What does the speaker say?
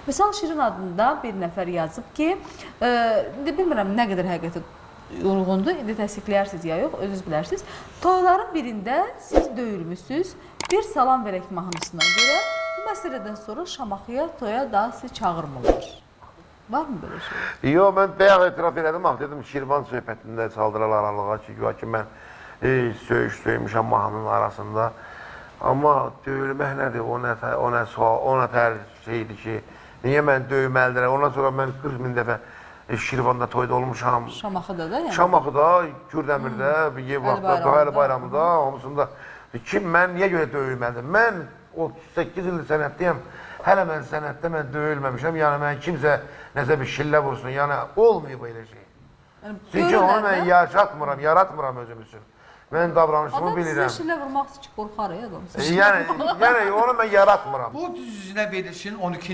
Misal Şirin adında bir nəfər yazıb ki, bilmirəm nə qədər həqiqətə uyğundur, indi təsdiqləyirsiniz ya yox, özünüz bilərsiniz. Toyların birində siz döyülmüşsünüz, bir salam verək mahnısına görə bu məsələdən sonra Şamaxıya toya daha sizi çağırmırlar. Var mı böyle şey? Yox, mən bəyan etiraf elədim, dedim Şirvan söhbətində çaldırar aralığa ki, mən söymüşəm mahnının arasında. Amma döyülmək nədir, o nə tər şeydir ki, niyə mən döyməlidirəm? Ondan sonra mən 40 min dəfə Şirvanda toyda olmuşam. Şamaxıda da yəni? Şamaxıda, Kürdəmirdə, Əli Bayramında, hamısında. Mən niyə görə döyülməlidir? Mən 38 ildir sənətdəyəm, hələ mən sənətdə döyülməmişəm. Yəni, mən kimsə nəsə bir şillə vursun, yəni olmayıb elə şey. Çünki onu mən yaratmıram özüm üçün. Mən davranışımı bilirəm. Adam sizə şillə vurmaq üçün qorxar ya adam. Yəni onu mən yaratmıram. Bu düzünə verilsin 12